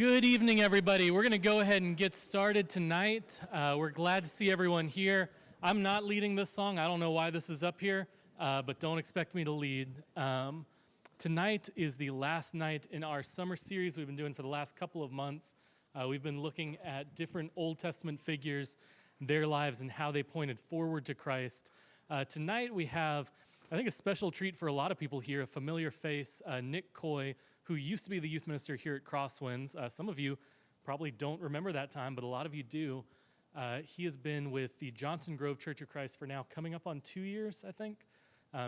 Good evening, everybody. We're going to go ahead and get started tonight. We're glad to see everyone here. I'm not leading this song. I don't know why this is up here, but don't expect me to lead. Tonight is the last night in our summer series we've been doing for the last couple of months. We've been looking at different Old Testament figures, their lives, and how they pointed forward to Christ. Tonight we have, I think, a special treat for a lot of people here, a familiar face, Nick Coy, who used to be the youth minister here at CrossWinds. Some of you probably don't remember that time, but a lot of you do. He has been with the Johnson Grove Church of Christ for now coming up on 2 years, I think.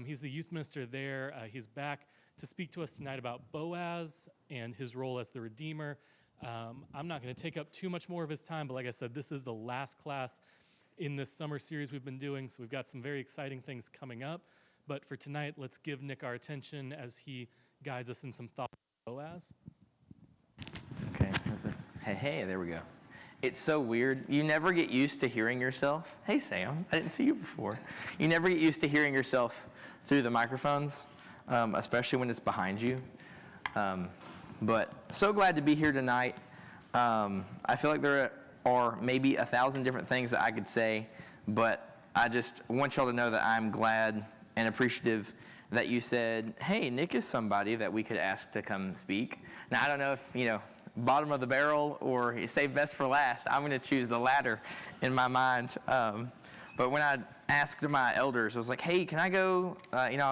He's the youth minister there. He's back to speak to us tonight about Boaz and his role as the Redeemer. I'm not going to take up too much more of his time, but like I said, this is the last class in this summer series we've been doing, so we've got some very exciting things coming up. But for tonight, let's give Nick our attention as he guides us in some thoughts on Boaz. Okay, what's this? Hey, there we go. It's so weird. You never get used to hearing yourself. Hey, Sam, I didn't see you before. You never get used to hearing yourself through the microphones, especially when it's behind you. But so glad to be here tonight. I feel like there are maybe 1,000 different things that I could say, but I just want y'all to know that I'm glad and appreciative that you said, hey, Nick is somebody that we could ask to come speak. Now, I don't know if, bottom of the barrel or save best for last. I'm going to choose the latter in my mind. But when I asked my elders, I was like, hey, can I go,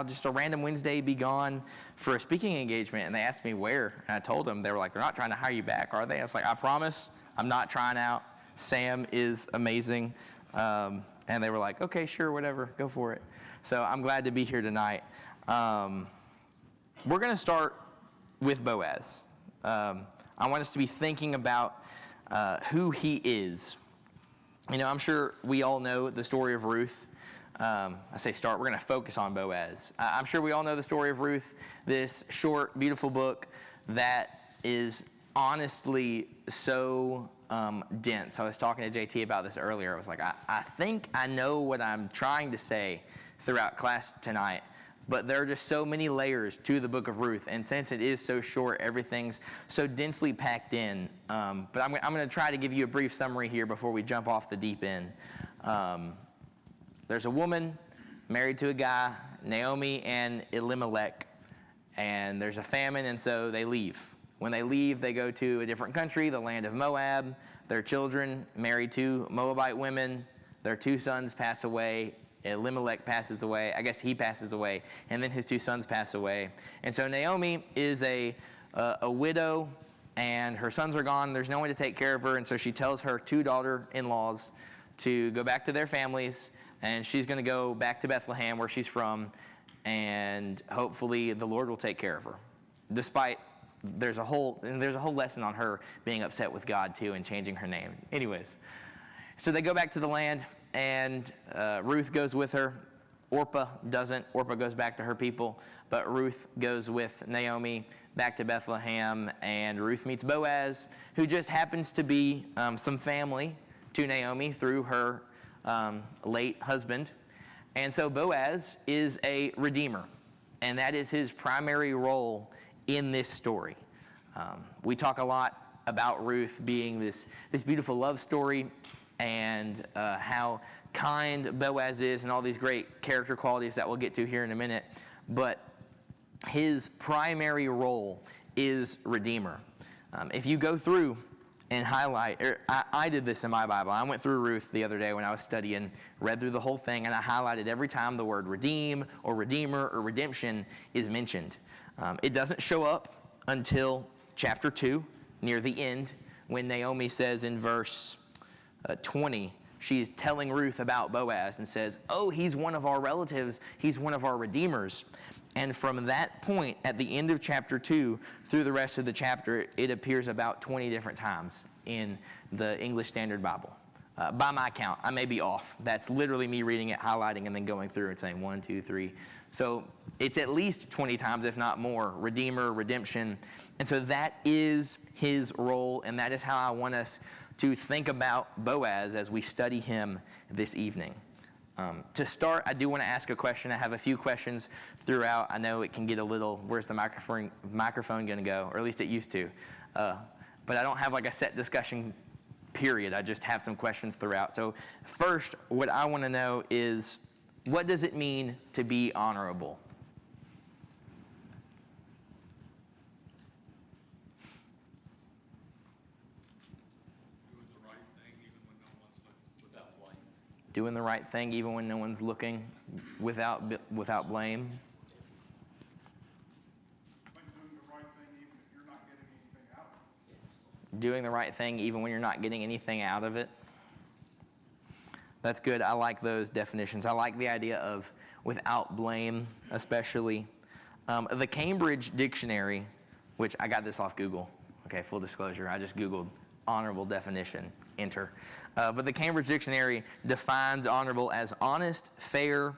just a random Wednesday be gone for a speaking engagement? And they asked me where. And I told them, they were like, they're not trying to hire you back, are they? I was like, I promise, I'm not trying out. Sam is amazing. And they were like, okay, sure, whatever, go for it. So I'm glad to be here tonight. We're going to start with Boaz. I want us to be thinking about who he is. I'm sure we all know the story of Ruth. I say start, we're going to focus on Boaz. I'm sure we all know the story of Ruth, this short, beautiful book that is honestly so dense. I was talking to JT about this earlier. I was like, I think I know what I'm trying to say throughout class tonight, but there are just so many layers to the book of Ruth, and since it is so short, everything's so densely packed in. But I'm going to try to give you a brief summary here before we jump off the deep end. There's a woman married to a guy, Naomi and Elimelech, and there's a famine, and so they leave. When they leave, they go to a different country, the land of Moab. Their children married to Moabite women. Their 2 sons pass away. Elimelech passes away. I guess he passes away, and then his 2 sons pass away. And so Naomi is a widow, and her sons are gone. There's no one to take care of her, and so she tells her 2 daughter-in-laws to go back to their families, and she's going to go back to Bethlehem, where she's from, and hopefully the Lord will take care of her. Despite there's a whole lesson on her being upset with God too and changing her name. Anyways, so they go back to the land. And Ruth goes with her. Orpah doesn't. Orpah goes back to her people. But Ruth goes with Naomi back to Bethlehem. And Ruth meets Boaz, who just happens to be some family to Naomi through her late husband. And so Boaz is a redeemer. And that is his primary role in this story. We talk a lot about Ruth being this beautiful love story, and how kind Boaz is, and all these great character qualities that we'll get to here in a minute. But his primary role is Redeemer. If you go through and highlight, I did this in my Bible. I went through Ruth the other day when I was studying, read through the whole thing, and I highlighted every time the word redeem or redeemer or redemption is mentioned. It doesn't show up until chapter 2, near the end, when Naomi says in verse 20, she's telling Ruth about Boaz and says, oh, he's one of our relatives. He's one of our redeemers. And from that point, at the end of chapter 2, through the rest of the chapter, it appears about 20 different times in the English Standard Bible. By my count, I may be off. That's literally me reading it, highlighting, and then going through and saying 1, 2, 3. So it's at least 20 times, if not more, redeemer, redemption. And so that is his role, and that is how I want us to think about Boaz as we study him this evening. To start, I do want to ask a question. I have a few questions throughout. I know it can get a little, where's the microphone going to go? Or at least it used to. but I don't have like a set discussion period. I just have some questions throughout. So first, what I want to know is, what does it mean to be honorable? Doing the right thing even when no one's looking, without blame. Doing the right thing even when you're not getting anything out of it. That's good. I like those definitions. I like the idea of without blame, especially. The Cambridge Dictionary, which I got this off Google. Okay, full disclosure. I just Googled honorable definition, enter. But the Cambridge Dictionary defines honorable as honest, fair,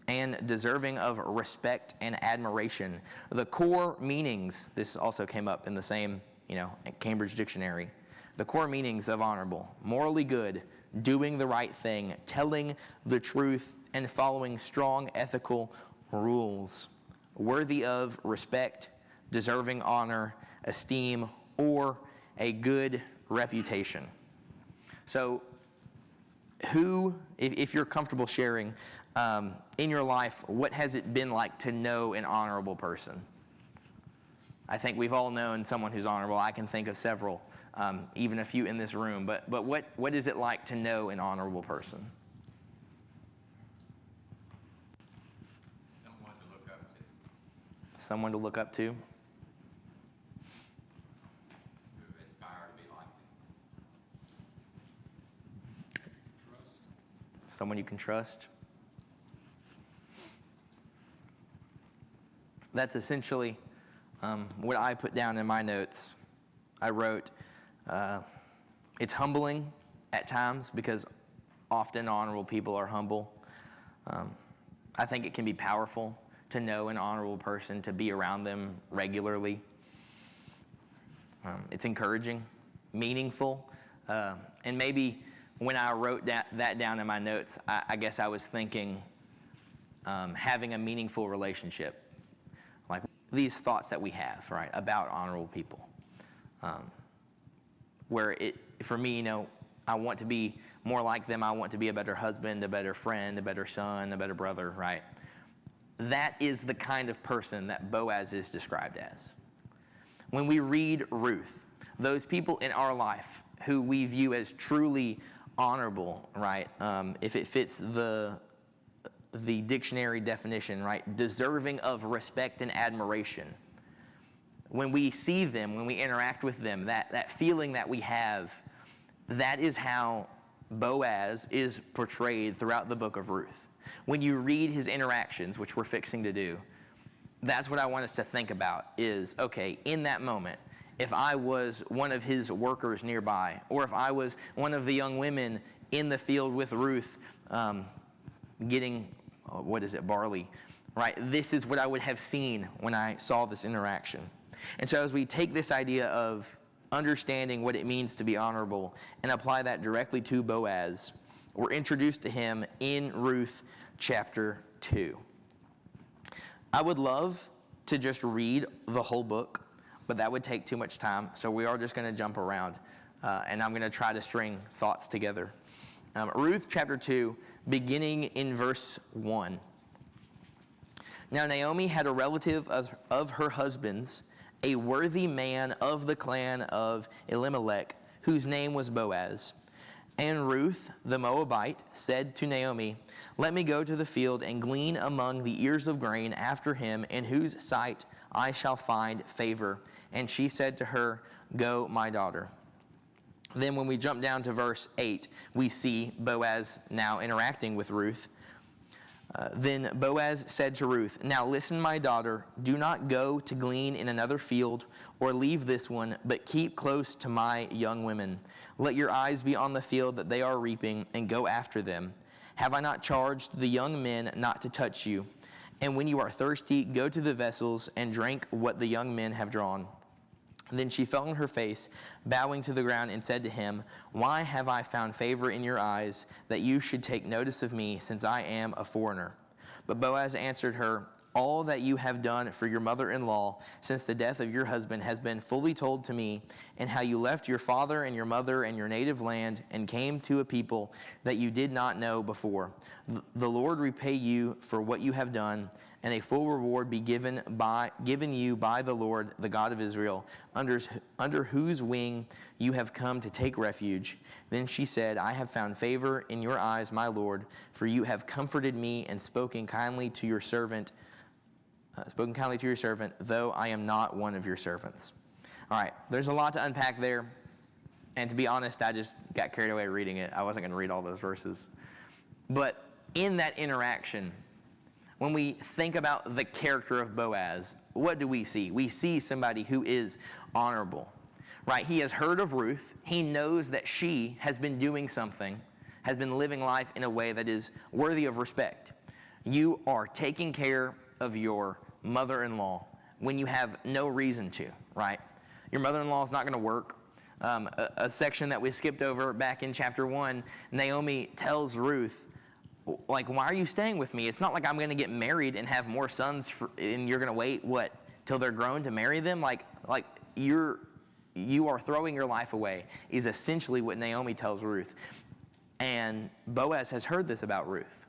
and deserving of respect and admiration. The core meanings, this also came up in the same, Cambridge Dictionary. The core meanings of honorable: morally good, doing the right thing, telling the truth, and following strong ethical rules, worthy of respect, deserving honor, esteem, or a good reputation. So if you're comfortable sharing, in your life, what has it been like to know an honorable person? I think we've all known someone who's honorable. I can think of several, even a few in this room. But what is it like to know an honorable person? Someone to look up to. Someone to look up to? Who aspire to be like them. Trust. Someone you can trust? That's essentially what I put down in my notes. I wrote, it's humbling at times because often honorable people are humble. I think it can be powerful to know an honorable person, to be around them regularly. It's encouraging, meaningful, and maybe when I wrote that down in my notes, I guess I was thinking having a meaningful relationship. Like these thoughts that we have, right, about honorable people. Where for me, I want to be more like them. I want to be a better husband, a better friend, a better son, a better brother, right? That is the kind of person that Boaz is described as. When we read Ruth, those people in our life who we view as truly honorable, right? If it fits the dictionary definition, right? Deserving of respect and admiration. When we see them, when we interact with them, that feeling that we have, that is how Boaz is portrayed throughout the book of Ruth. When you read his interactions, which we're fixing to do, that's what I want us to think about is, okay, in that moment, if I was one of his workers nearby, or if I was one of the young women in the field with Ruth getting, barley, right? This is what I would have seen when I saw this interaction. And so as we take this idea of understanding what it means to be honorable and apply that directly to Boaz, we're introduced to him in Ruth chapter 2. I would love to just read the whole book, but that would take too much time, so we are just going to jump around, and I'm going to try to string thoughts together. Ruth chapter 2, beginning in verse 1. Now Naomi had a relative of her husband's, a worthy man of the clan of Elimelech, whose name was Boaz. And Ruth, the Moabite, said to Naomi, "Let me go to the field and glean among the ears of grain after him, in whose sight I shall find favor." And she said to her, "Go, my daughter." Then when we jump down to verse 8, we see Boaz now interacting with Ruth. Then Boaz said to Ruth, "Now listen, my daughter, do not go to glean in another field or leave this one, but keep close to my young women. Let your eyes be on the field that they are reaping, and go after them. Have I not charged the young men not to touch you? And when you are thirsty, go to the vessels and drink what the young men have drawn." Then she fell on her face, bowing to the ground, and said to him, "Why have I found favor in your eyes, that you should take notice of me, since I am a foreigner?" But Boaz answered her, all that you have done for your mother-in-law since the death of your husband has been fully told to me, and how you left your father and your mother and your native land and came to a people that you did not know before. The Lord repay you for what you have done, and a full reward be given you by the Lord, the God of Israel, under whose wing you have come to take refuge. Then she said, I have found favor in your eyes, my Lord, for you have comforted me and spoken kindly to your servant, though I am not one of your servants. All right, there's a lot to unpack there. And to be honest, I just got carried away reading it. I wasn't going to read all those verses. But in that interaction, when we think about the character of Boaz, what do we see? We see somebody who is honorable, right? He has heard of Ruth. He knows that she has been doing something, has been living life in a way that is worthy of respect. You are taking care of your mother-in-law when you have no reason to, right? Your mother-in-law is not going to work. A section that we skipped over back in chapter 1, Naomi tells Ruth, like, why are you staying with me? It's not like I'm going to get married and have more sons, and you're going to wait, till they're grown to marry them? Like you are throwing your life away, is essentially what Naomi tells Ruth. And Boaz has heard this about Ruth.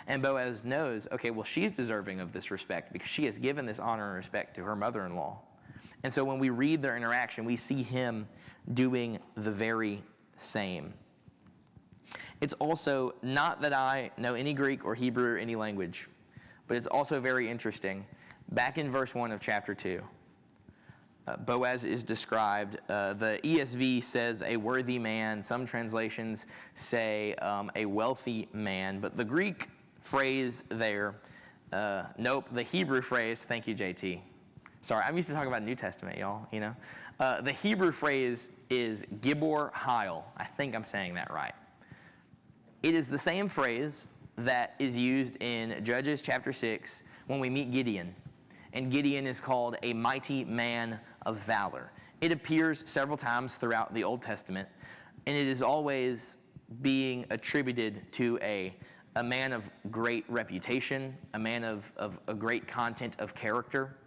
And Boaz knows, okay, well, she's deserving of this respect because she has given this honor and respect to her mother-in-law. And so when we read their interaction, we see him doing the very same. It's also not that I know any Greek or Hebrew or any language, but it's also very interesting. Back in verse 1 of chapter 2, Boaz is described. The ESV says a worthy man. Some translations say a wealthy man. But the Greek phrase there, the Hebrew phrase, thank you, JT. Sorry, I'm used to talking about New Testament, y'all, you know. The Hebrew phrase is gibor hail. I think I'm saying that right. It is the same phrase that is used in Judges chapter 6 when we meet Gideon. And Gideon is called a mighty man of valor. It appears several times throughout the Old Testament, and it is always being attributed to a man of great reputation, a man of a great content of character.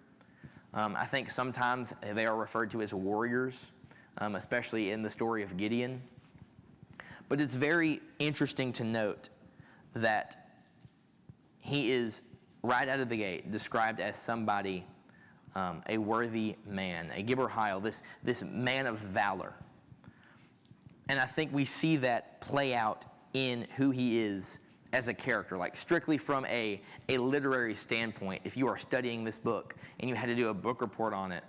I think sometimes they are referred to as warriors, especially in the story of Gideon. But it's very interesting to note that he is, right out of the gate, described as somebody, a worthy man, a gibor hail, this man of valor. And I think we see that play out in who he is as a character, like strictly from a literary standpoint. If you are studying this book and you had to do a book report on it,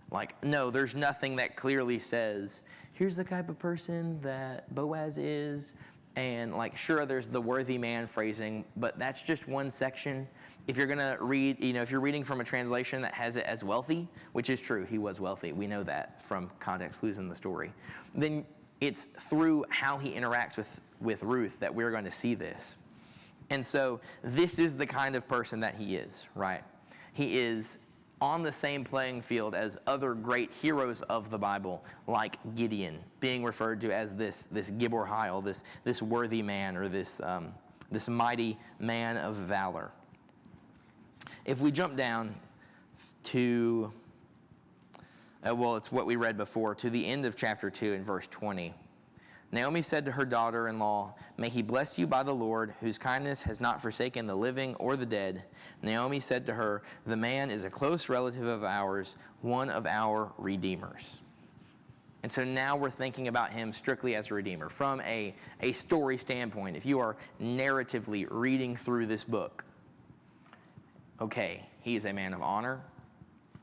like, no, there's nothing that clearly says, here's the type of person that Boaz is, and like, sure, there's the worthy man phrasing, but that's just one section. If you're gonna read, if you're reading from a translation that has it as wealthy, which is true, he was wealthy, we know that from context clues in the story, then it's through how he interacts with Ruth that we're going to see this. And so this is the kind of person that he is, right? He is on the same playing field as other great heroes of the Bible, like Gideon, being referred to as this gibor hail, this worthy man, or this mighty man of valor. If we jump down to, it's what we read before, to the end of chapter 2 in verse 20. Naomi said to her daughter-in-law, may he bless you by the Lord, whose kindness has not forsaken the living or the dead. Naomi said to her, the man is a close relative of ours, one of our redeemers. And so now we're thinking about him strictly as a redeemer. From a story standpoint, if you are narratively reading through this book, okay, he is a man of honor.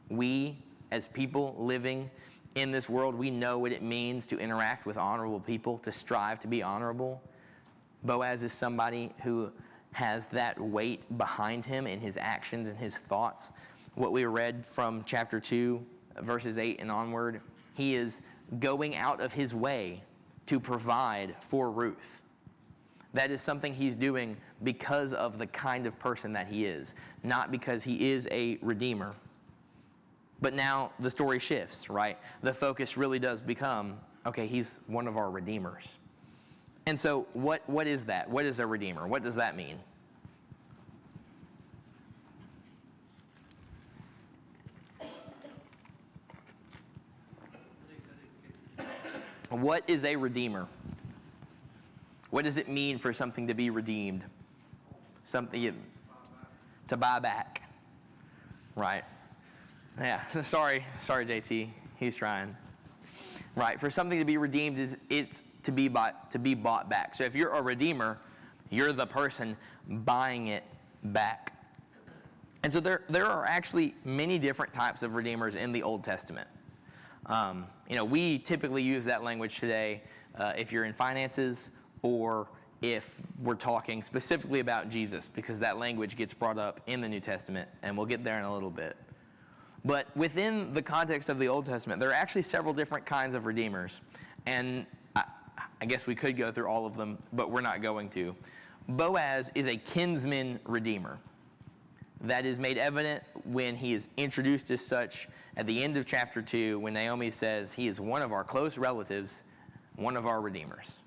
We, as people living in this world, we know what it means to interact with honorable people, to strive to be honorable. Boaz is somebody who has that weight behind him in his actions and his thoughts. What we read from chapter 2, verses 8 and onward, he is going out of his way to provide for Ruth. That is something he's doing because of the kind of person that he is, not because he is a redeemer. But now the story shifts, right? The focus really does become, okay, he's one of our redeemers. And so what is that? What is a redeemer? What does that mean? what is a redeemer? What does it mean for something to be redeemed? Something to buy back, right? Yeah, sorry, JT, he's trying. Right, for something to be redeemed it's to be bought back. So if you're a redeemer, you're the person buying it back. And so there are actually many different types of redeemers in the Old Testament. We typically use that language today if you're in finances or if we're talking specifically about Jesus, because that language gets brought up in the New Testament, and we'll get there in a little bit. But within the context of the Old Testament, there are actually several different kinds of redeemers. And I guess we could go through all of them, but we're not going to. Boaz is a kinsman redeemer. That is made evident when he is introduced as such at the end of chapter 2, when Naomi says he is one of our close relatives, one of our redeemers.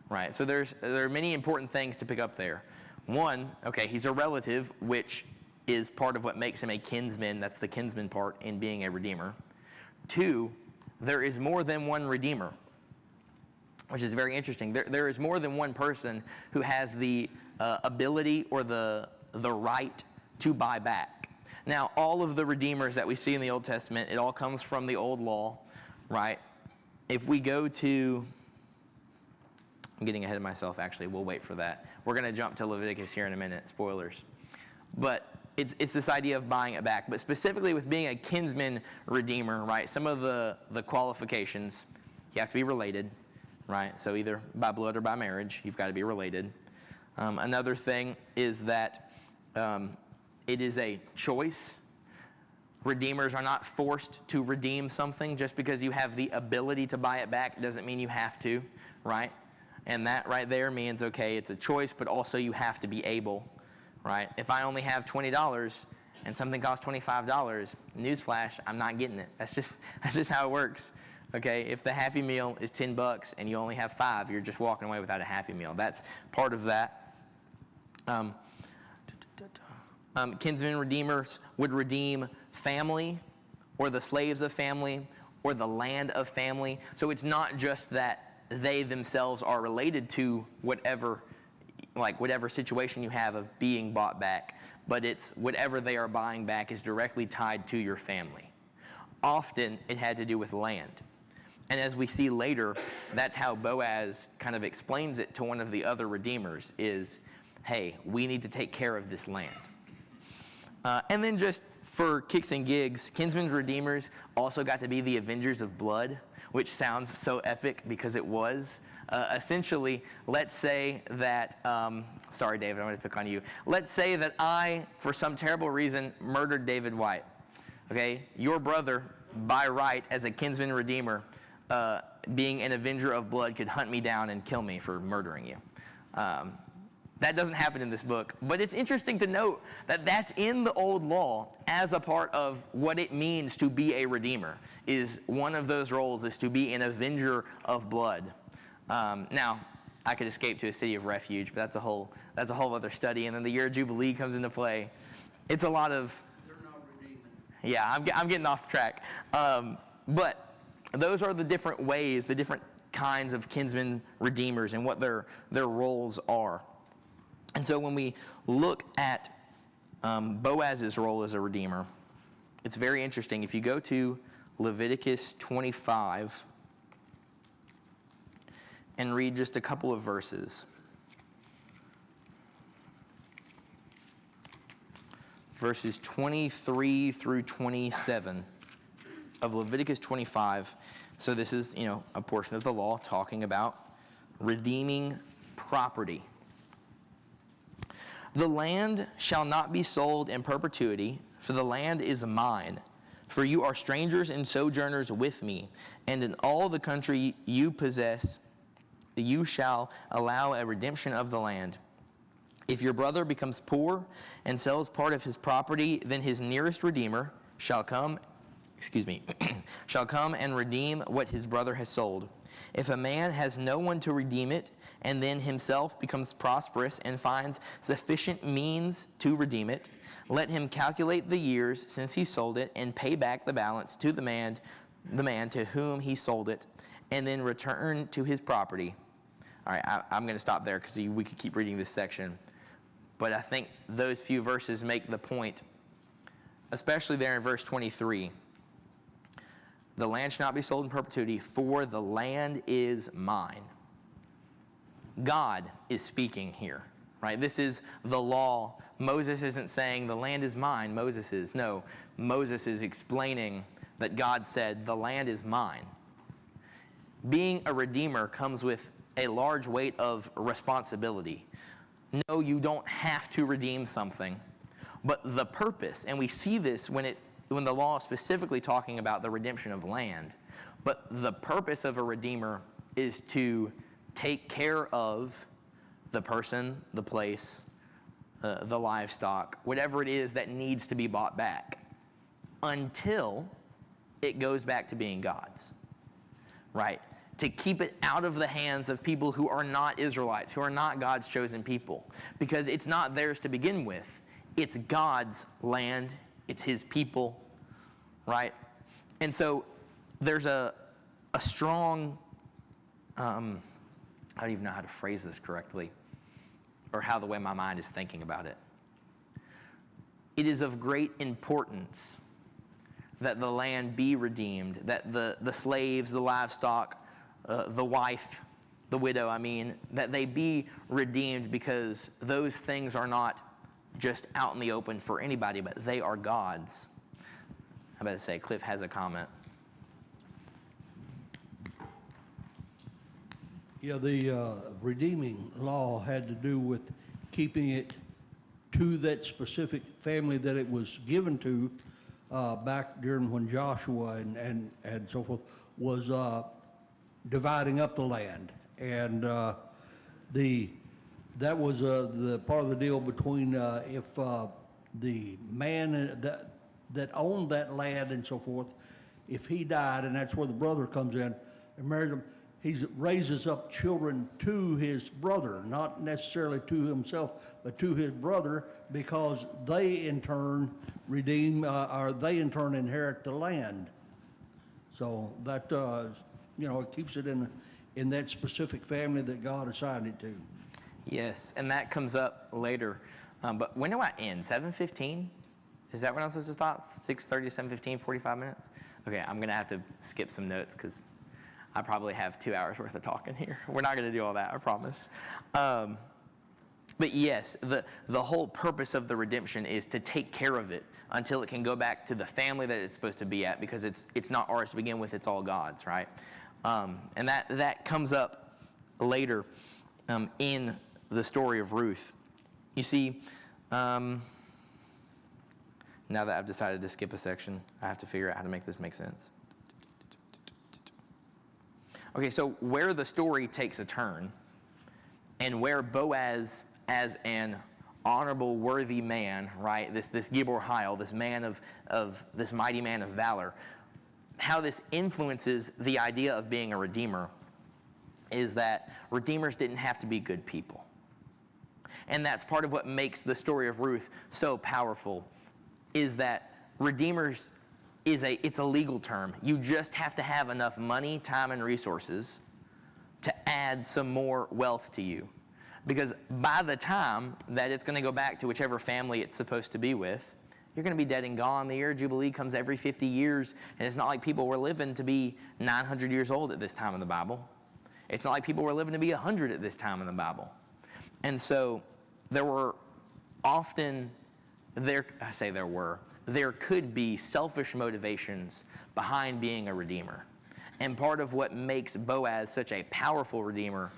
Right? So there are many important things to pick up there. One, okay, he's a relative, which is part of what makes him a kinsman. That's the kinsman part in being a redeemer. Two, there is more than one redeemer, which is very interesting. There is more than one person who has the ability or the right to buy back. Now, all of the redeemers that we see in the Old Testament, it all comes from the old law, right? If we go to, I'm getting ahead of myself, actually. We'll wait for that. We're going to jump to Leviticus here in a minute. Spoilers. But it's this idea of buying it back. But specifically with being a kinsman redeemer, right, some of the qualifications, you have to be related, right? So either by blood or by marriage, you've got to be related. Another thing is that it is a choice. Redeemers are not forced to redeem something. Just because you have the ability to buy it back doesn't mean you have to, right? And that right there means, okay, it's a choice, but also you have to be able, right? If I only have $20 and something costs $25, newsflash, I'm not getting it. That's just how it works, okay? If the Happy Meal is $10 and you only have 5, you're just walking away without a Happy Meal. That's part of that. Kinsman redeemers would redeem family or the slaves of family or the land of family. So it's not just that they themselves are related to whatever situation you have of being bought back, but it's whatever they are buying back is directly tied to your family. Often it had to do with land. And as we see later, that's how Boaz kind of explains it to one of the other redeemers is, hey, we need to take care of this land. And then just for kicks and gigs, kinsmen's redeemers also got to be the avengers of blood, which sounds so epic because it was. Essentially, let's say that, sorry, David, I'm going to pick on you. Let's say that I, for some terrible reason, murdered David White. Okay? Your brother, by right, as a kinsman redeemer, being an avenger of blood, could hunt me down and kill me for murdering you. That doesn't happen in this book, but it's interesting to note that that's in the old law as a part of what it means to be a redeemer. Is one of those roles is to be an avenger of blood. Now, I could escape to a city of refuge, but that's a whole other study. And then the year of Jubilee comes into play. It's a lot of. They're not redeeming. Yeah, I'm getting off track. But those are the different ways, the different kinds of kinsmen redeemers, and what their roles are. And so when we look at Boaz's role as a redeemer, it's very interesting. If you go to Leviticus 25 and read just a couple of verses. Verses 23 through 27 of Leviticus 25. So this is, a portion of the law talking about redeeming property. The land shall not be sold in perpetuity, for the land is mine. For you are strangers and sojourners with me, and in all the country you possess, you shall allow a redemption of the land. If your brother becomes poor and sells part of his property, then his nearest redeemer shall come and redeem what his brother has sold. If a man has no one to redeem it, and then himself becomes prosperous and finds sufficient means to redeem it, let him calculate the years since he sold it and pay back the balance to the man to whom he sold it, and then return to his property. All right, I'm going to stop there because we could keep reading this section. But I think those few verses make the point, especially there in verse 23. The land shall not be sold in perpetuity, for the land is mine. God is speaking here, right? This is the law. Moses isn't saying the land is mine. Moses is. No, Moses is explaining that God said the land is mine. Being a redeemer comes with a large weight of responsibility. No, you don't have to redeem something, but the purpose, and we see this when the law is specifically talking about the redemption of land, but the purpose of a redeemer is to take care of the person, the place, the livestock, whatever it is that needs to be bought back, until it goes back to being God's, right? To keep it out of the hands of people who are not Israelites, who are not God's chosen people, because it's not theirs to begin with. It's God's land. It's his people, right? And so there's a strong, I don't even know how to phrase this correctly, or how the way my mind is thinking about it. It is of great importance that the land be redeemed, that the slaves, the livestock, the wife, the widow, that they be redeemed, because those things are not just out in the open for anybody, but they are God's. I'm about to say, Cliff has a comment. Yeah, the redeeming law had to do with keeping it to that specific family that it was given to back during when Joshua and so forth was dividing up the land. And that was the part of the deal between if the man that owned that land and so forth, if he died, and that's where the brother comes in and marries him, he raises up children to his brother, not necessarily to himself, but to his brother, because they in turn redeem, or they in turn inherit the land. So that, it keeps it in that specific family that God assigned it to. Yes, and that comes up later. But when do I end? 7:15? Is that when I'm supposed to stop? 6:30 to 7:15, 45 minutes? Okay, I'm going to have to skip some notes because I probably have 2 hours worth of talking here. We're not going to do all that, I promise. But yes, the whole purpose of the redemption is to take care of it until it can go back to the family that it's supposed to be at, because it's not ours to begin with, it's all God's, right? And that comes up later in the story of Ruth. You see, now that I've decided to skip a section, I have to figure out how to make this make sense. Okay, so where the story takes a turn, and where Boaz, as an honorable, worthy man, right, this Gibor Hail, this man of this mighty man of valor, how this influences the idea of being a redeemer is that redeemers didn't have to be good people. And that's part of what makes the story of Ruth so powerful, is that redeemers it's a legal term. You just have to have enough money, time, and resources to add some more wealth to you. Because by the time that it's going to go back to whichever family it's supposed to be with, you're going to be dead and gone. The year of Jubilee comes every 50 years, and it's not like people were living to be 900 years old at this time in the Bible. It's not like people were living to be 100 at this time in the Bible. And so there were often, there could be selfish motivations behind being a redeemer. And part of what makes Boaz such a powerful redeemer,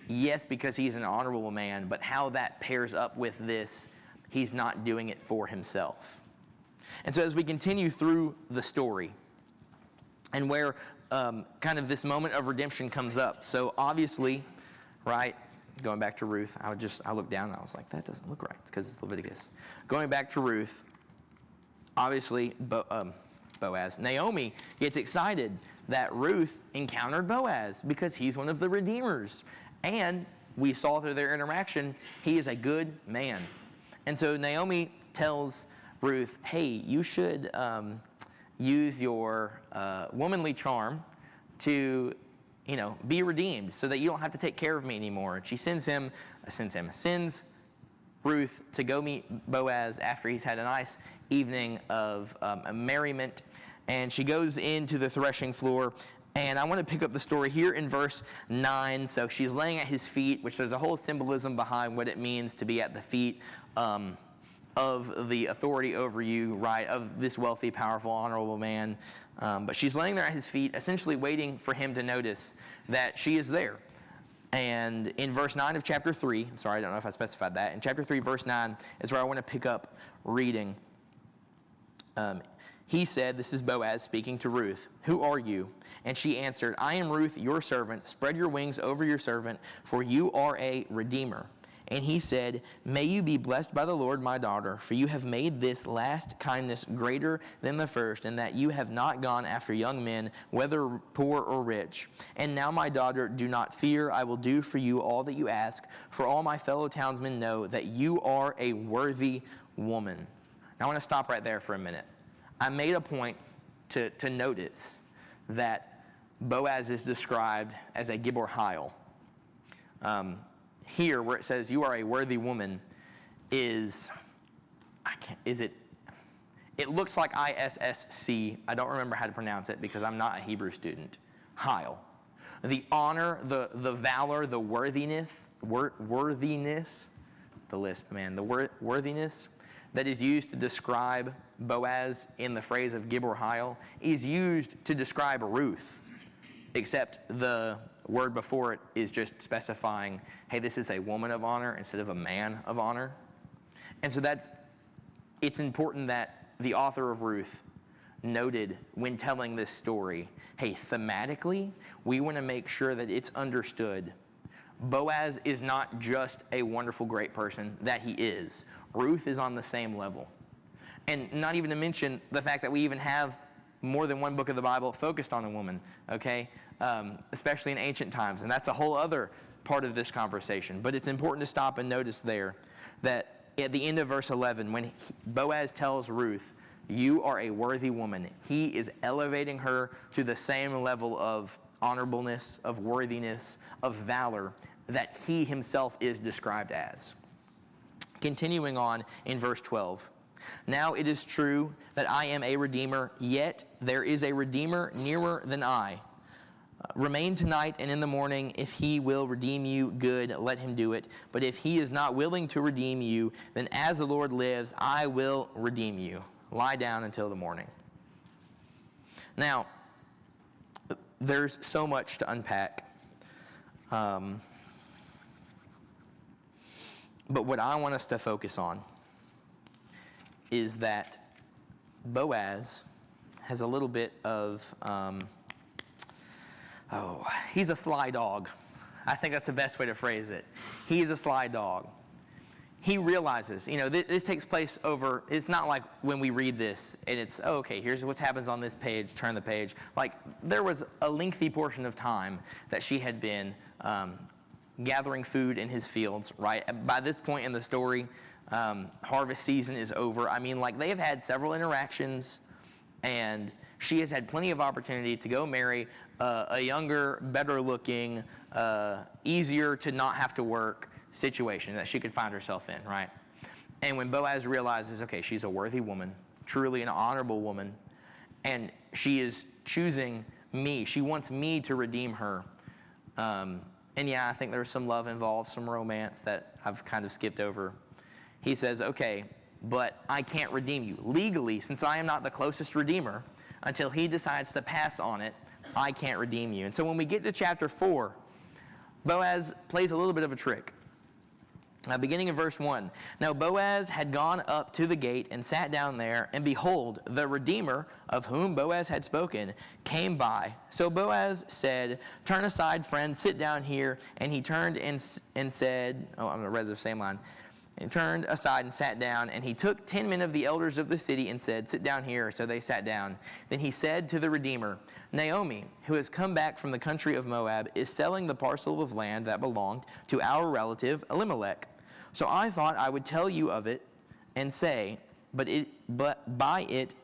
yes, because he's an honorable man, but how that pairs up with this, he's not doing it for himself. And so as we continue through the story, and where kind of this moment of redemption comes up. So obviously, right, going back to Ruth, I looked down and I was like, that doesn't look right. It's because it's Leviticus. Going back to Ruth, obviously, Boaz. Naomi gets excited that Ruth encountered Boaz because he's one of the redeemers. And we saw through their interaction, he is a good man. And so Naomi tells Ruth, hey, you should use your womanly charm to be redeemed so that you don't have to take care of me anymore. And she sends Ruth to go meet Boaz after he's had a nice evening of merriment. And she goes into the threshing floor. And I want to pick up the story here in verse 9. So she's laying at his feet, which there's a whole symbolism behind what it means to be at the feet of the authority over you, right, of this wealthy, powerful, honorable man. But she's laying there at his feet, essentially waiting for him to notice that she is there. And in verse 9 of chapter 3, sorry, I don't know if I specified that. In chapter 3, verse 9 is where I want to pick up reading. He said, this is Boaz speaking to Ruth, "Who are you?" And she answered, "I am Ruth, your servant. Spread your wings over your servant, for you are a redeemer." And he said, "May you be blessed by the Lord, my daughter, for you have made this last kindness greater than the first, and that you have not gone after young men, whether poor or rich. And now, my daughter, do not fear. I will do for you all that you ask, for all my fellow townsmen know that you are a worthy woman." Now, I want to stop right there for a minute. I made a point to notice that Boaz is described as a Gibor Hail. Here, where it says you are a worthy woman, it looks like ISSC. I don't remember how to pronounce it because I'm not a Hebrew student. Hail. The honor, the valor, the worthiness, the lisp, man, the worthiness that is used to describe Boaz in the phrase of Gibor Hail is used to describe Ruth, except the word before it is just specifying, hey, this is a woman of honor instead of a man of honor. And so it's important that the author of Ruth noted when telling this story, hey, thematically, we want to make sure that it's understood. Boaz is not just a wonderful, great person that he is. Ruth is on the same level. And not even to mention the fact that we even have more than one book of the Bible focused on a woman, okay? Especially in ancient times. And that's a whole other part of this conversation. But it's important to stop and notice there that at the end of verse 11, when Boaz tells Ruth, you are a worthy woman, he is elevating her to the same level of honorableness, of worthiness, of valor that he himself is described as. Continuing on in verse 12. Now it is true that I am a redeemer, yet there is a redeemer nearer than I. Remain tonight, and in the morning, if he will redeem you, good, let him do it. But if he is not willing to redeem you, then as the Lord lives, I will redeem you. Lie down until the morning. Now, there's so much to unpack. But what I want us to focus on is that Boaz has a little bit of, he's a sly dog. I think that's the best way to phrase it. He's a sly dog. He realizes, this takes place over, it's not like when we read this and it's, okay, here's what happens on this page, turn the page. Like, there was a lengthy portion of time that she had been gathering food in his fields, right? By this point in the story, harvest season is over. I mean, like, they have had several interactions, and she has had plenty of opportunity to go marry a younger, better-looking, easier to not have to work situation that she could find herself in, right? And when Boaz realizes, okay, she's a worthy woman, truly an honorable woman, and she is choosing me. She wants me to redeem her. And yeah, I think there's some love involved, some romance that I've kind of skipped over. He says, okay, but I can't redeem you. Legally, since I am not the closest redeemer, until he decides to pass on it, I can't redeem you. And so when we get to chapter 4, Boaz plays a little bit of a trick. Beginning in verse 1. Now Boaz had gone up to the gate and sat down there, and behold, the Redeemer, of whom Boaz had spoken, came by. So Boaz said, turn aside, friend, sit down here. And he turned and said, I'm going to read the same line. And turned aside and sat down, and he took 10 men of the elders of the city and said, sit down here. So they sat down. Then he said to the Redeemer, Naomi, who has come back from the country of Moab, is selling the parcel of land that belonged to our relative Elimelech. So I thought I would tell you of it and say, but buy it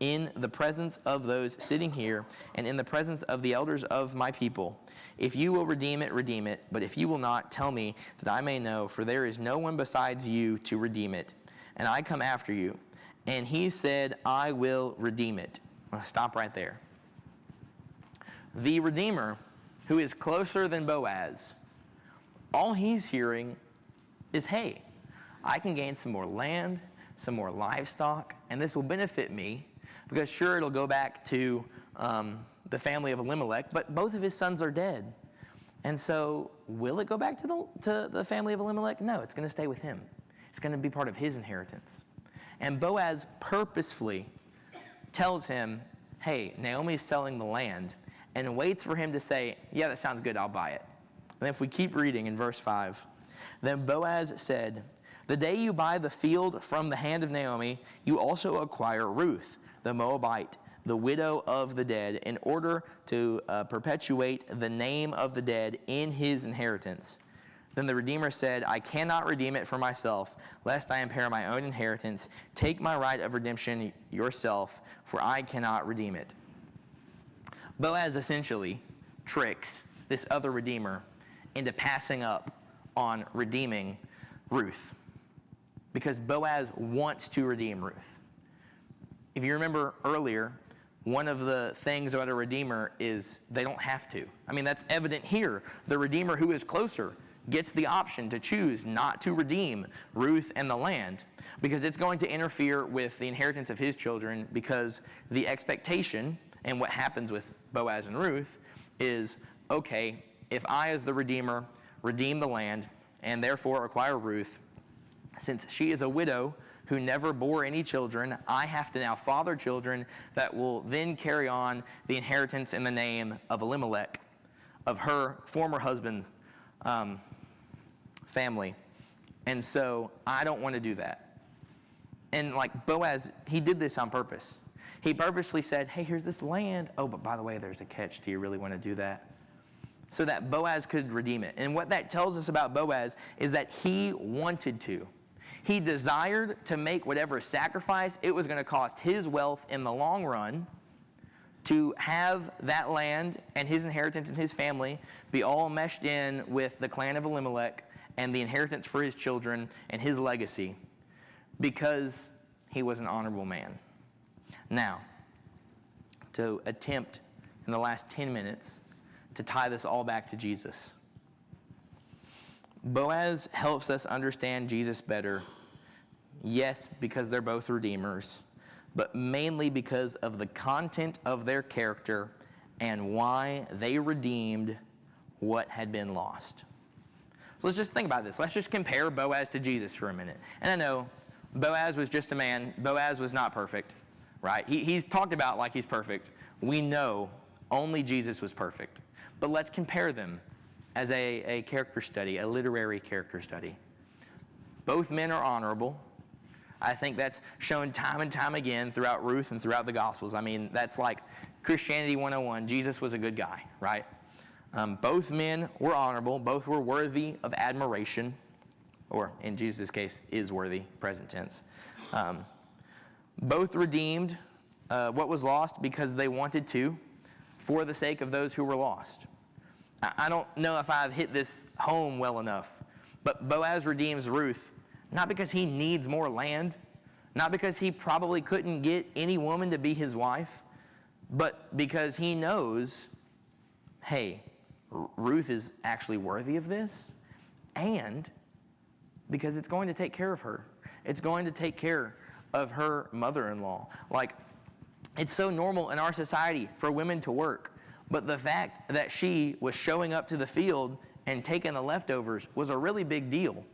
in the presence of those sitting here and in the presence of the elders of my people. If you will redeem it, redeem it. But if you will not, tell me that I may know, for there is no one besides you to redeem it. And I come after you. And he said, I will redeem it. I'm going to stop right there. The Redeemer, who is closer than Boaz, all he's hearing is, hey, I can gain some more land, some more livestock, and this will benefit me, because sure, it'll go back to the family of Elimelech, but both of his sons are dead. And so will it go back to the family of Elimelech? No, it's going to stay with him. It's going to be part of his inheritance. And Boaz purposefully tells him, hey, Naomi's selling the land, and waits for him to say, yeah, that sounds good, I'll buy it. And if we keep reading in verse 5, then Boaz said, the day you buy the field from the hand of Naomi, you also acquire Ruth, the Moabite, the widow of the dead, in order to perpetuate the name of the dead in his inheritance. Then the Redeemer said, I cannot redeem it for myself, lest I impair my own inheritance. Take my right of redemption yourself, for I cannot redeem it. Boaz essentially tricks this other Redeemer into passing up on redeeming Ruth, because Boaz wants to redeem Ruth. If you remember earlier, one of the things about a Redeemer is they don't have to. I mean, that's evident here. The Redeemer who is closer gets the option to choose not to redeem Ruth and the land, because it's going to interfere with the inheritance of his children, because the expectation and what happens with Boaz and Ruth is, okay, if I as the Redeemer redeem the land and therefore acquire Ruth, since she is a widow who never bore any children, I have to now father children that will then carry on the inheritance in the name of Elimelech, of her former husband's family. And so I don't want to do that. And like Boaz, he did this on purpose. He purposely said, hey, here's this land. Oh, but by the way, there's a catch. Do you really want to do that? So that Boaz could redeem it. And what that tells us about Boaz is that he wanted to. He desired to make whatever sacrifice it was going to cost his wealth in the long run to have that land and his inheritance and his family be all meshed in with the clan of Elimelech and the inheritance for his children and his legacy, because he was an honorable man. Now, to attempt in the last 10 minutes to tie this all back to Jesus. Boaz helps us understand Jesus better, yes, because they're both redeemers, but mainly because of the content of their character and why they redeemed what had been lost. So let's just think about this. Let's just compare Boaz to Jesus for a minute. And I know Boaz was just a man. Boaz was not perfect, right? He's talked about like he's perfect. We know only Jesus was perfect. But let's compare them as a character study, a literary character study. Both men are honorable. I think that's shown time and time again throughout Ruth and throughout the Gospels. I mean, that's like Christianity 101. Jesus was a good guy, right? Both men were honorable. Both were worthy of admiration, or in Jesus' case, is worthy, present tense. Both redeemed what was lost because they wanted to, for the sake of those who were lost. I don't know if I've hit this home well enough, but Boaz redeems Ruth, not because he needs more land, not because he probably couldn't get any woman to be his wife, but because he knows, hey, Ruth is actually worthy of this, and because it's going to take care of her. It's going to take care of her mother-in-law. Like, it's so normal in our society for women to work, but the fact that she was showing up to the field and taking the leftovers was a really big deal,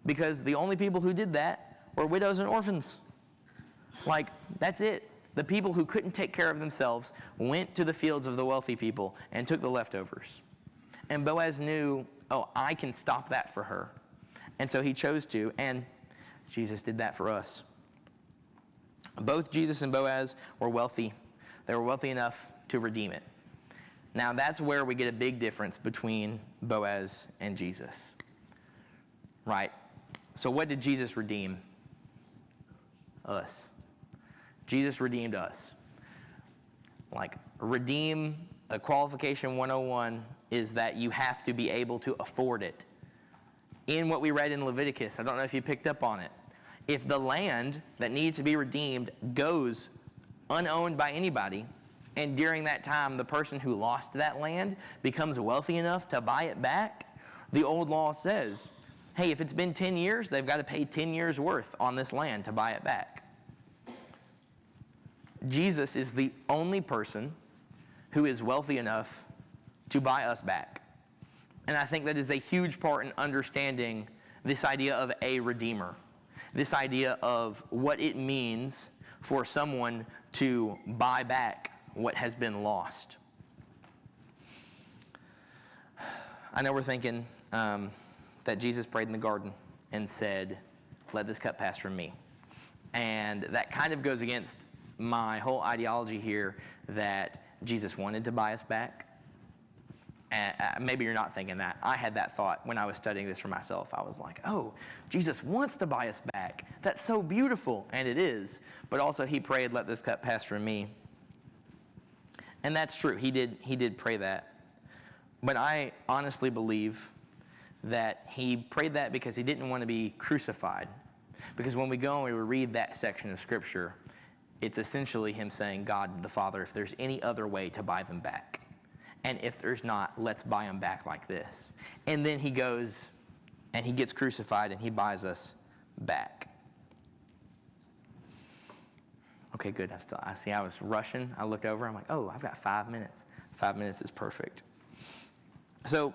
because the only people who did that were widows and orphans. Like, that's it. The people who couldn't take care of themselves went to the fields of the wealthy people and took the leftovers. And Boaz knew, oh, I can stop that for her. And so he chose to, and Jesus did that for us. Both Jesus and Boaz were wealthy. They were wealthy enough to redeem it. Now, that's where we get a big difference between Boaz and Jesus. Right? So what did Jesus redeem? Us. Jesus redeemed us. Like, redeem, a qualification 101 is that you have to be able to afford it. In what we read in Leviticus, I don't know if you picked up on it. If the land that needs to be redeemed goes unowned by anybody, and during that time the person who lost that land becomes wealthy enough to buy it back, the old law says, hey, if it's been 10 years, they've got to pay 10 years worth on this land to buy it back. Jesus is the only person who is wealthy enough to buy us back. And I think that is a huge part in understanding this idea of a redeemer, this idea of what it means for someone to buy back what has been lost. I know we're thinking that Jesus prayed in the garden and said, let this cup pass from me. And that kind of goes against my whole ideology here that Jesus wanted to buy us back. And maybe you're not thinking that. I had that thought when I was studying this for myself. I was like, oh, Jesus wants to buy us back. That's so beautiful. And it is. But also he prayed, let this cup pass from me. And that's true. He did pray that. But I honestly believe that he prayed that because he didn't want to be crucified. Because when we go and we read that section of Scripture, it's essentially him saying, God the Father, if there's any other way to buy them back. And if there's not, let's buy them back like this. And then he goes and he gets crucified and he buys us back. Okay, good. I was rushing. I looked over. I'm like, oh, I've got 5 minutes. 5 minutes is perfect. So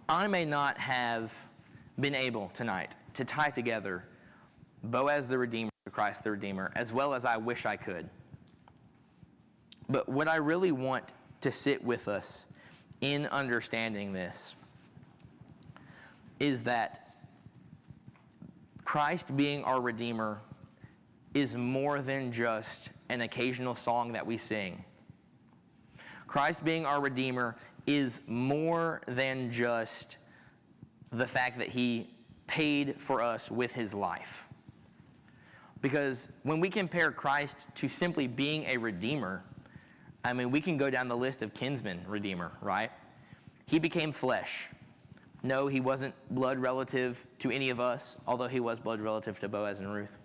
I may not have been able tonight to tie together Boaz the Redeemer, Christ the Redeemer, as well as I wish I could. But what I really want to sit with us in understanding this is that Christ being our Redeemer is more than just an occasional song that we sing. Christ being our Redeemer is more than just the fact that he paid for us with his life. Because when we compare Christ to simply being a Redeemer, I mean, we can go down the list of kinsman redeemer, right? He became flesh. No, he wasn't blood relative to any of us, although he was blood relative to Boaz and Ruth.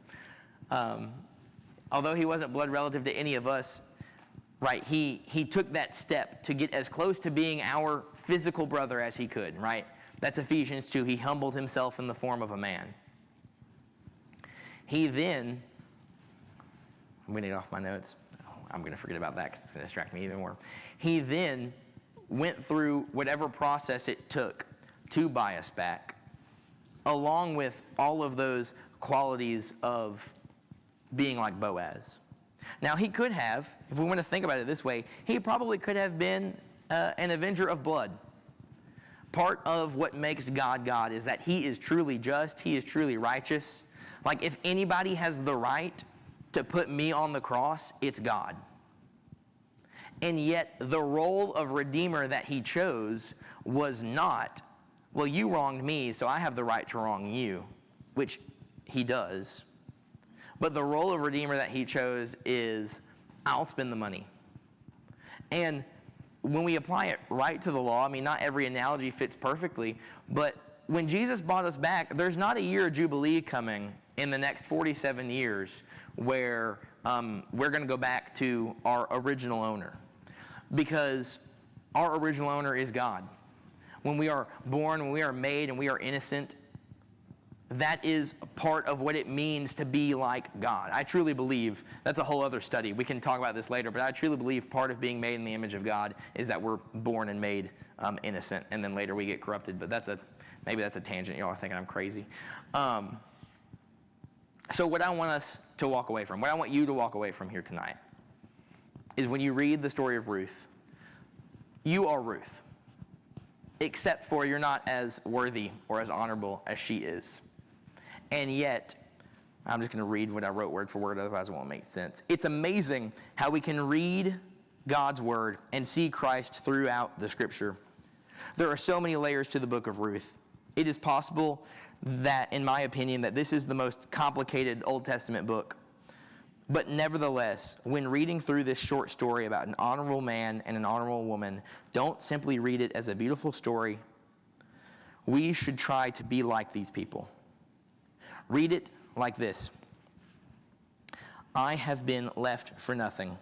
Although he wasn't blood relative to any of us, right, he took that step to get as close to being our physical brother as he could, right? That's Ephesians 2. He humbled himself in the form of a man. He then, I'm going to get off my notes. I'm going to forget about that because it's going to distract me even more. He then went through whatever process it took to buy us back, along with all of those qualities of being like Boaz. Now, he could have, if we want to think about it this way, he probably could have been an avenger of blood. Part of what makes God God is that he is truly just, he is truly righteous. Like, if anybody has the right to put me on the cross, it's God. And yet, the role of Redeemer that he chose was not, well, you wronged me, so I have the right to wrong you, which he does. But the role of Redeemer that he chose is, I'll spend the money. And when we apply it right to the law, I mean, not every analogy fits perfectly, but when Jesus bought us back, there's not a year of Jubilee coming in the next 47 years where we're going to go back to our original owner. Because our original owner is God. When we are born, when we are made, and we are innocent, that is part of what it means to be like God. I truly believe, that's a whole other study. We can talk about this later, but I truly believe part of being made in the image of God is that we're born and made innocent, and then later we get corrupted. But maybe that's a tangent. Y'all are thinking I'm crazy. So what I want us to walk away from, what I want you to walk away from here tonight, is when you read the story of Ruth, you are Ruth, except for you're not as worthy or as honorable as she is. And yet, I'm just going to read what I wrote word for word, otherwise it won't make sense. It's amazing how we can read God's word and see Christ throughout the scripture. There are so many layers to the book of Ruth. It is possible that, in my opinion, that this is the most complicated Old Testament book. But nevertheless, when reading through this short story about an honorable man and an honorable woman, don't simply read it as a beautiful story. We should try to be like these people. Read it like this. I have been left for nothing.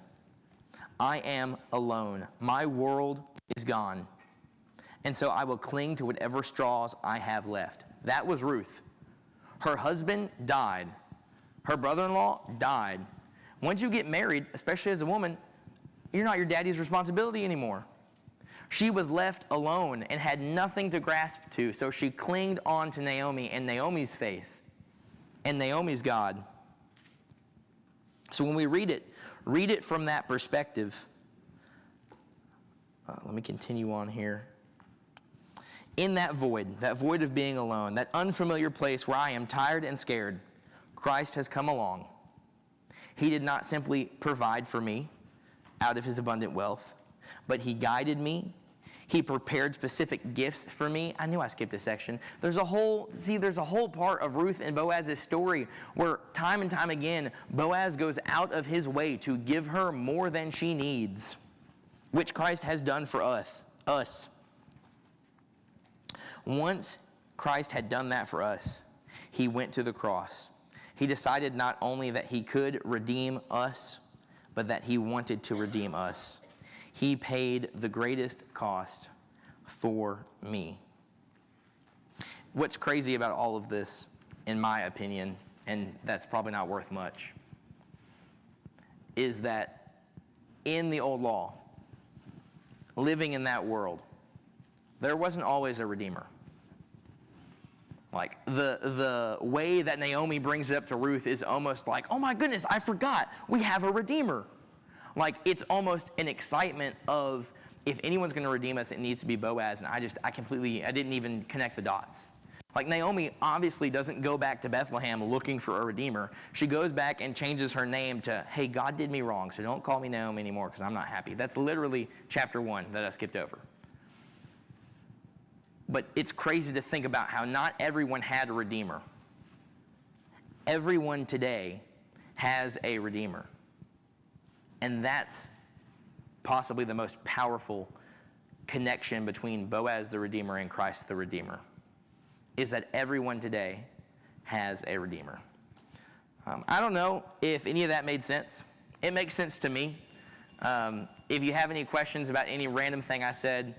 I am alone. My world is gone. And so I will cling to whatever straws I have left. That was Ruth. Her husband died. Her brother-in-law died. Once you get married, especially as a woman, you're not your daddy's responsibility anymore. She was left alone and had nothing to grasp to, so she clinged on to Naomi and Naomi's faith and Naomi's God. So when we read it from that perspective. Let me continue on here. In that void of being alone, that unfamiliar place where I am tired and scared, Christ has come along. He did not simply provide for me out of his abundant wealth, but he guided me. He prepared specific gifts for me. I knew I skipped a section. There's a whole part of Ruth and Boaz's story where time and time again, Boaz goes out of his way to give her more than she needs, which Christ has done for us. Once Christ had done that for us, he went to the cross. He decided not only that he could redeem us, but that he wanted to redeem us. He paid the greatest cost for me. What's crazy about all of this, in my opinion, and that's probably not worth much, is that in the old law, living in that world, there wasn't always a redeemer. Like, the way that Naomi brings it up to Ruth is almost like, oh my goodness, I forgot, we have a redeemer. Like, it's almost an excitement of, if anyone's going to redeem us, it needs to be Boaz, and I didn't even connect the dots. Like, Naomi obviously doesn't go back to Bethlehem looking for a redeemer. She goes back and changes her name to, hey, God did me wrong, so don't call me Naomi anymore because I'm not happy. That's literally chapter 1 that I skipped over. But it's crazy to think about how not everyone had a redeemer. Everyone today has a redeemer. And that's possibly the most powerful connection between Boaz the Redeemer and Christ the Redeemer, is that everyone today has a redeemer. I don't know if any of that made sense. It makes sense to me. If you have any questions about any random thing I said,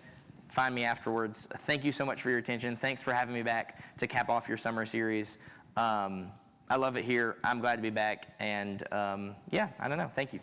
find me afterwards. Thank you so much for your attention. Thanks for having me back to cap off your summer series. I love it here. I'm glad to be back. And I don't know. Thank you.